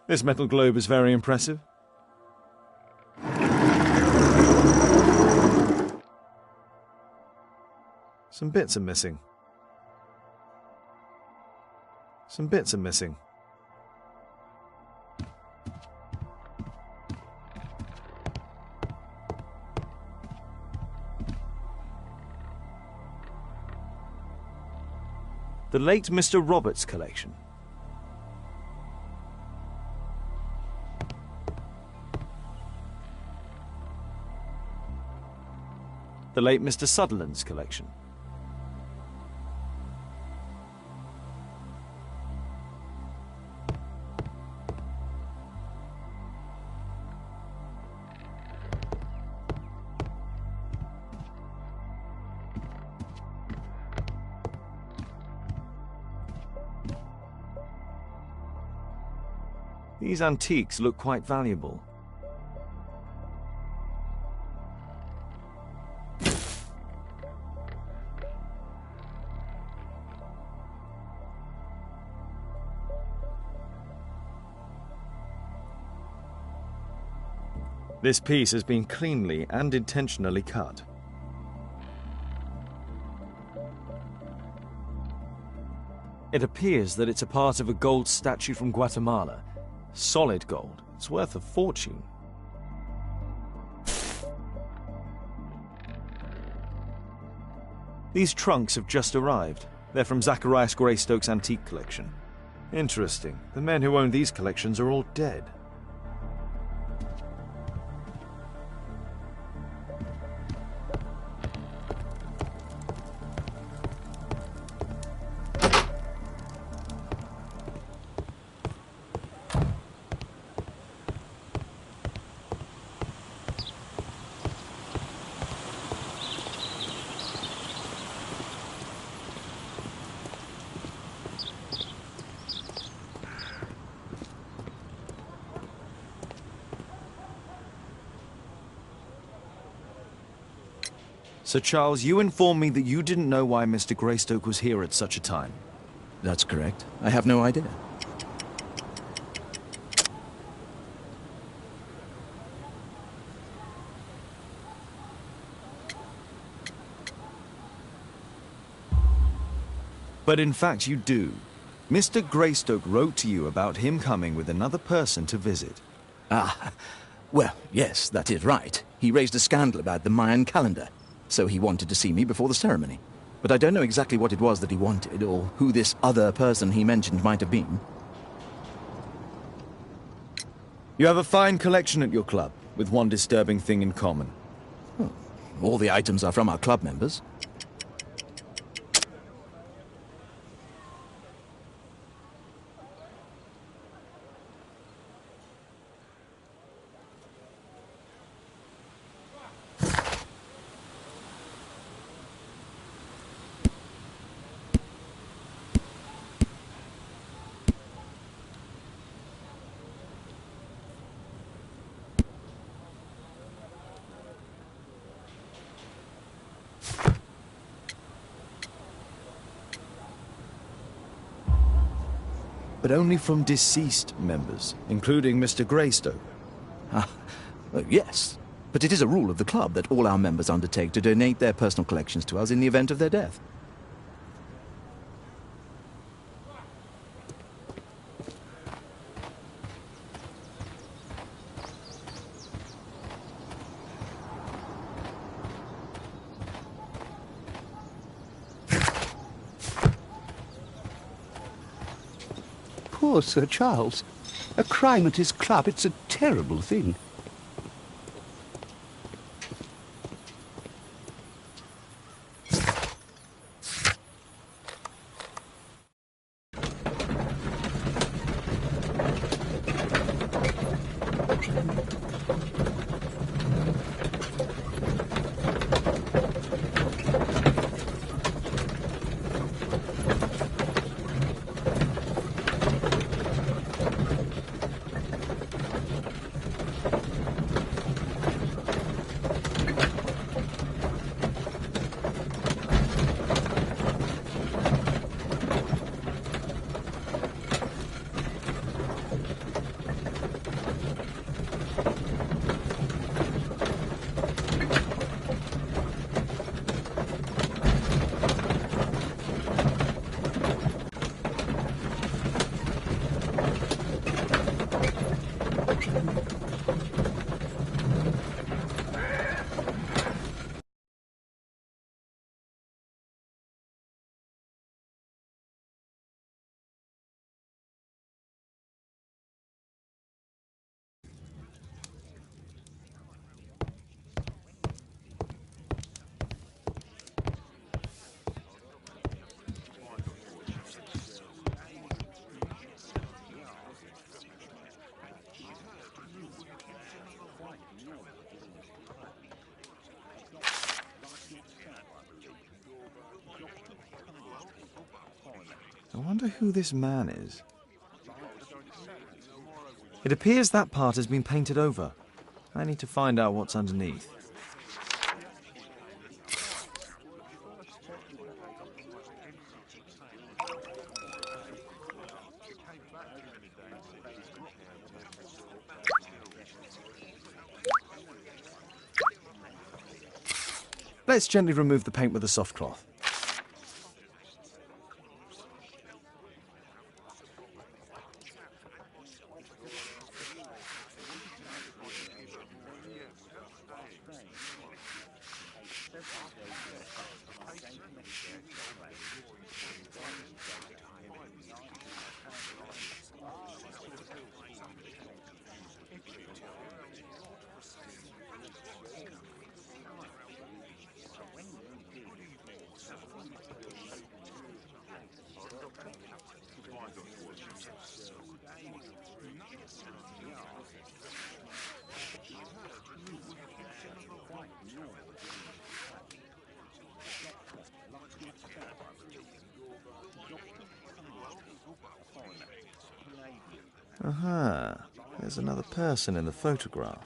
This metal globe is very impressive. Some bits are missing. Some bits are missing. The late Mr. Roberts' collection. The late Mr. Sutherland's collection. These antiques look quite valuable. This piece has been cleanly and intentionally cut. It appears that it's a part of a gold statue from Guatemala. Solid gold. It's worth a fortune. These trunks have just arrived. They're from Zacharias Greystoke's antique collection. Interesting. The men who own these collections are all dead. Sir Charles, you informed me that you didn't know why Mr. Greystoke was here at such a time. That's correct. I have no idea. But in fact you do. Mr. Greystoke wrote to you about him coming with another person to visit. Ah, well, yes, that is right. He raised a scandal about the Mayan calendar, so he wanted to see me before the ceremony. But I don't know exactly what it was that he wanted, or who this other person he mentioned might have been. You have a fine collection at your club, with one disturbing thing in common. Oh, all the items are from our club members. But only from deceased members, including Mr. Greystoke. Yes, but it is a rule of the club that all our members undertake to donate their personal collections to us in the event of their death. Poor Sir Charles. A crime at his club, it's a terrible thing. I wonder who this man is. It appears that part has been painted over. I need to find out what's underneath. Let's gently remove the paint with a soft cloth. Aha, there's another person in the photograph.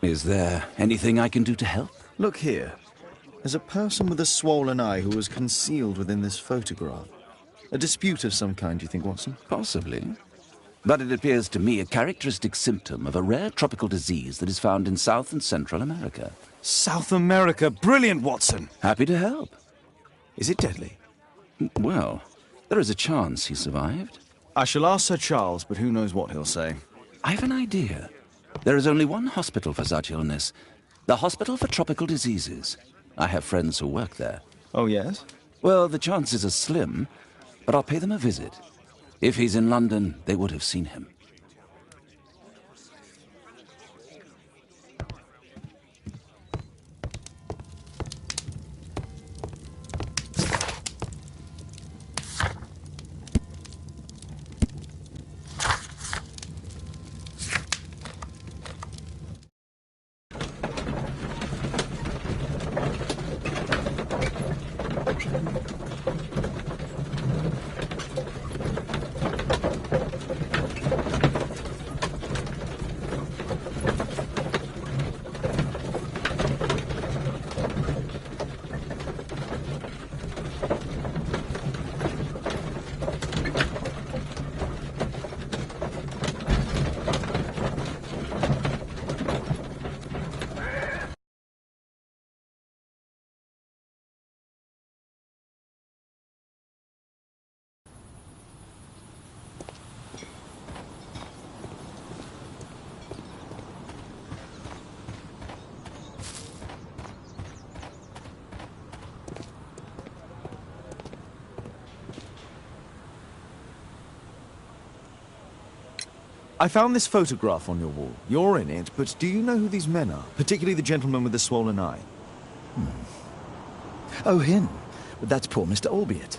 Is there anything I can do to help? Look here. There's a person with a swollen eye who was concealed within this photograph. A dispute of some kind, do you think, Watson? Possibly. But it appears to me a characteristic symptom of a rare tropical disease that is found in South and Central America. South America! Brilliant, Watson! Happy to help. Is it deadly? Well, there is a chance he survived. I shall ask Sir Charles, but who knows what he'll say. I have an idea. There is only one hospital for such illness. The Hospital for Tropical Diseases. I have friends who work there. Oh, yes? Well, the chances are slim, but I'll pay them a visit. If he's in London, they would have seen him. I found this photograph on your wall. You're in it, but do you know who these men are? Particularly the gentleman with the swollen eye. Oh, him. But that's poor Mr. Albiot.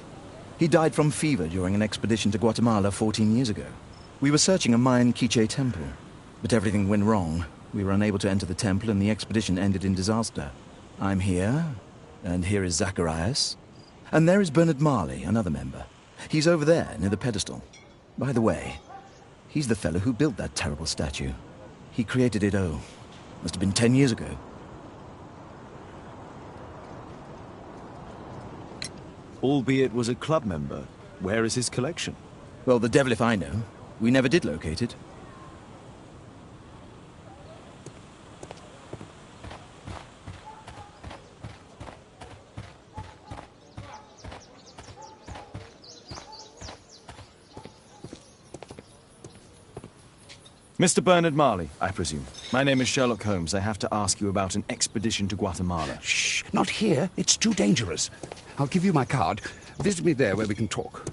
He died from fever during an expedition to Guatemala 14 years ago. We were searching a Mayan Quiche temple, but everything went wrong. We were unable to enter the temple, and the expedition ended in disaster. I'm here, and here is Zacharias. And there is Bernard Marley, another member. He's over there, near the pedestal. By the way, he's the fellow who built that terrible statue. He created it, must have been 10 years ago. Albeit was a club member. Where is his collection? Well, the devil if I know. We never did locate it. Mr. Bernard Marley, I presume. My name is Sherlock Holmes. I have to ask you about an expedition to Guatemala. Shh, not here. It's too dangerous. I'll give you my card. Visit me there where we can talk.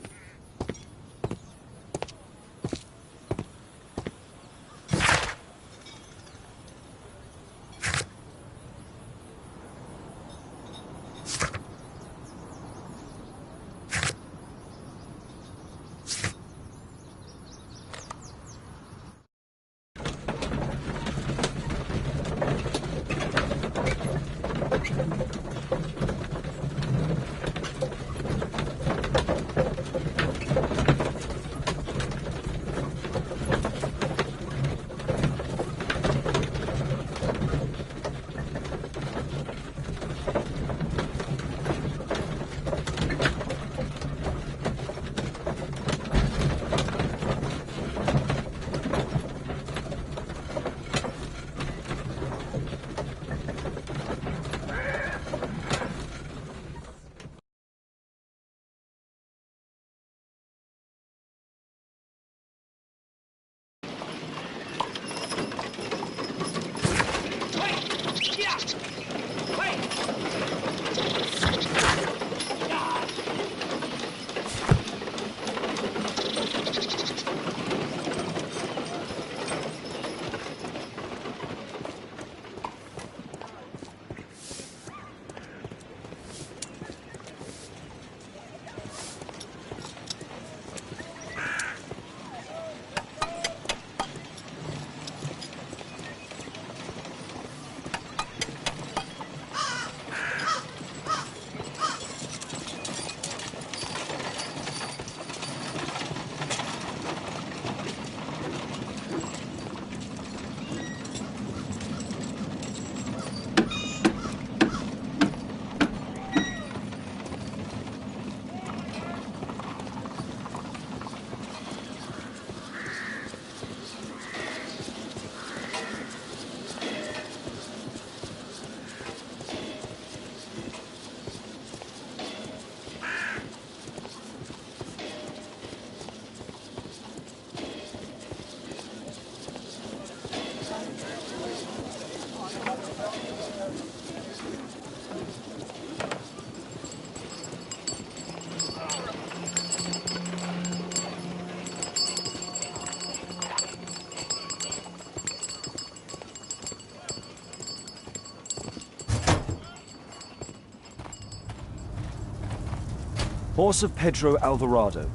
Horse of Pedro Alvarado.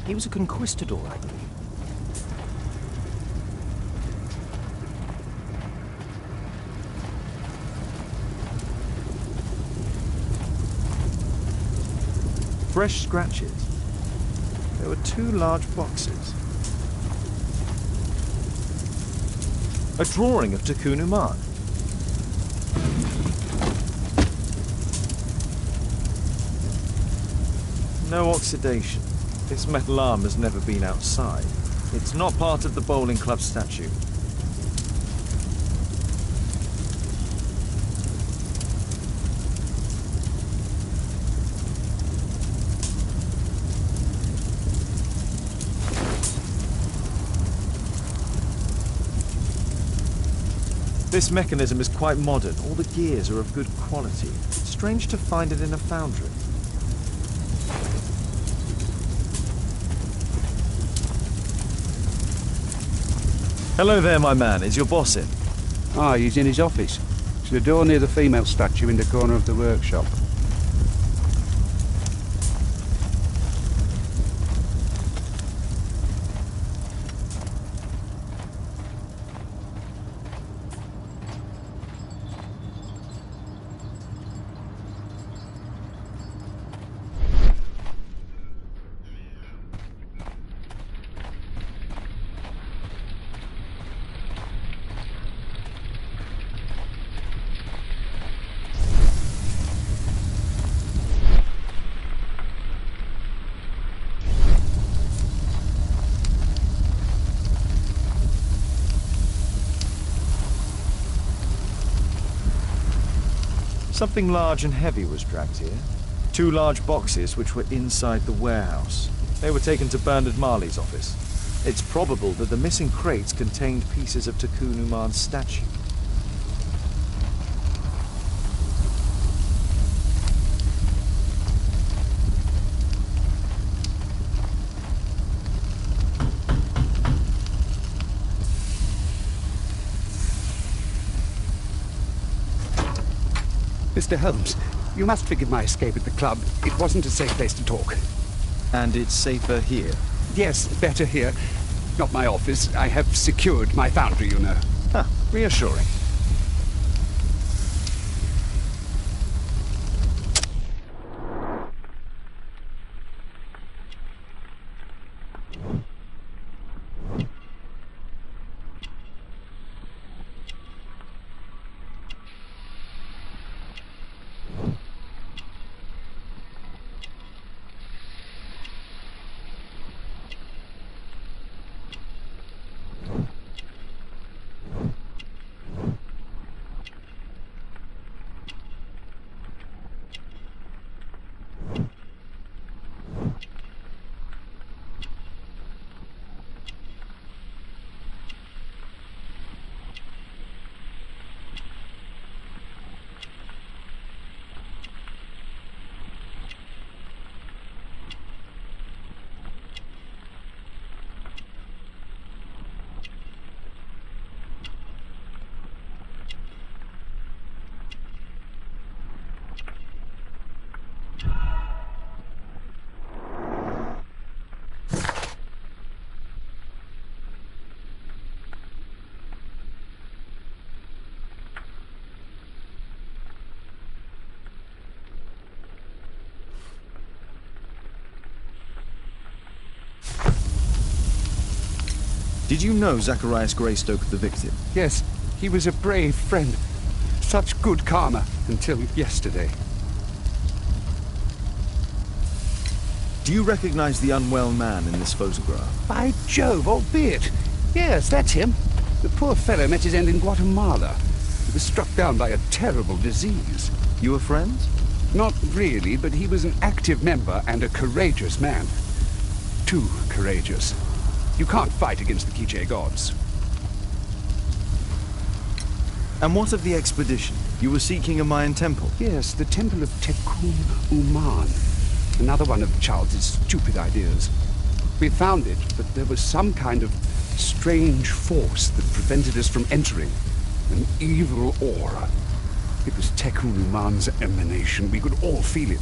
He was a conquistador, I believe. Fresh scratches. There were 2 large boxes. A drawing of Tikkun Uman. No oxidation. This metal arm has never been outside. It's not part of the bowling club statue. This mechanism is quite modern. All the gears are of good quality. Strange to find it in a foundry. Hello there, my man. Is your boss in? Ah, he's in his office. It's the door near the female statue in the corner of the workshop. Something large and heavy was dragged here. 2 large boxes which were inside the warehouse. They were taken to Bernard Marley's office. It's probable that the missing crates contained pieces of Tikkun Uman's statue. Mr. Holmes, you must forgive my escape at the club. It wasn't a safe place to talk. And it's safer here. Yes, better here. Not my office. I have secured my foundry, you know. Ah, reassuring. Did you know Zacharias Greystoke, the victim? Yes, he was a brave friend. Such good karma until yesterday. Do you recognize the unwell man in this photograph? By Jove, albeit. Yes, that's him. The poor fellow met his end in Guatemala. He was struck down by a terrible disease. You were friends? Not really, but he was an active member and a courageous man. Too courageous. You can't fight against the Quiche gods. And what of the expedition? You were seeking a Mayan temple? Yes, the temple of Tikkun Uman. Another one of Charles's stupid ideas. We found it, but there was some kind of strange force that prevented us from entering. An evil aura. It was Tikkun Uman's emanation. We could all feel it.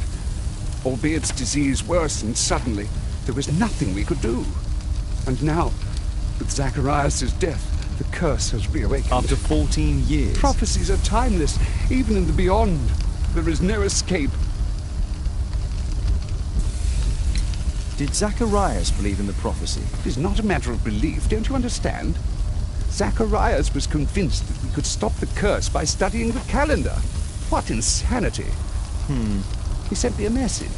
Albiet's disease worsened suddenly. There was nothing we could do. And now, with Zacharias' death, the curse has reawakened. After 14 years. Prophecies are timeless, even in the beyond. There is no escape. Did Zacharias believe in the prophecy? It is not a matter of belief, don't you understand? Zacharias was convinced that we could stop the curse by studying the calendar. What insanity! He sent me a message.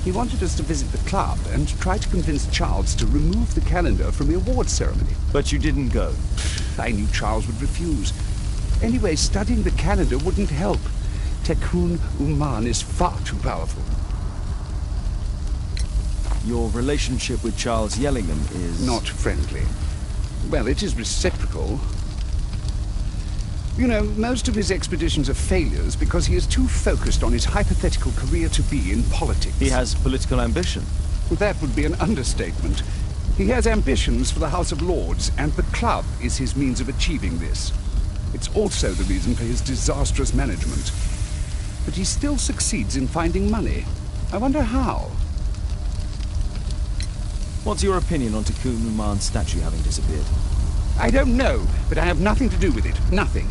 He wanted us to visit the club and try to convince Charles to remove the calendar from the awards ceremony. But you didn't go. I knew Charles would refuse. Anyway, studying the calendar wouldn't help. Tikkun Uman is far too powerful. Your relationship with Charles Yellingham is... Not friendly. Well, it is reciprocal. You know, most of his expeditions are failures because he is too focused on his hypothetical career to be in politics. He has political ambition. Well, that would be an understatement. He has ambitions for the House of Lords, and the club is his means of achieving this. It's also the reason for his disastrous management. But he still succeeds in finding money. I wonder how. What's your opinion on Tikkun Uman's statue having disappeared? I don't know, but I have nothing to do with it. Nothing.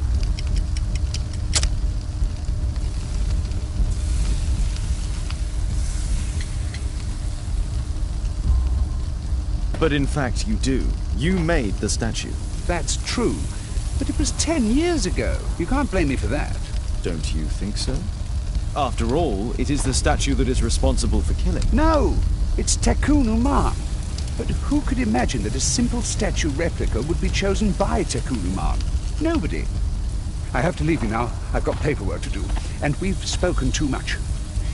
But in fact, you do. You made the statue. That's true. But it was 10 years ago. You can't blame me for that. Don't you think so? After all, it is the statue that is responsible for killing. No! It's Tikkun Uman. But who could imagine that a simple statue replica would be chosen by Tikkun Uman? Nobody. I have to leave you now. I've got paperwork to do. And we've spoken too much.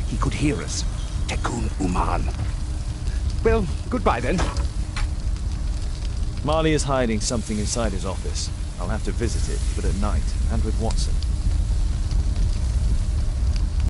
He could hear us. Tikkun Uman. Well, goodbye then. Marley is hiding something inside his office. I'll have to visit it, but at night, and with Watson.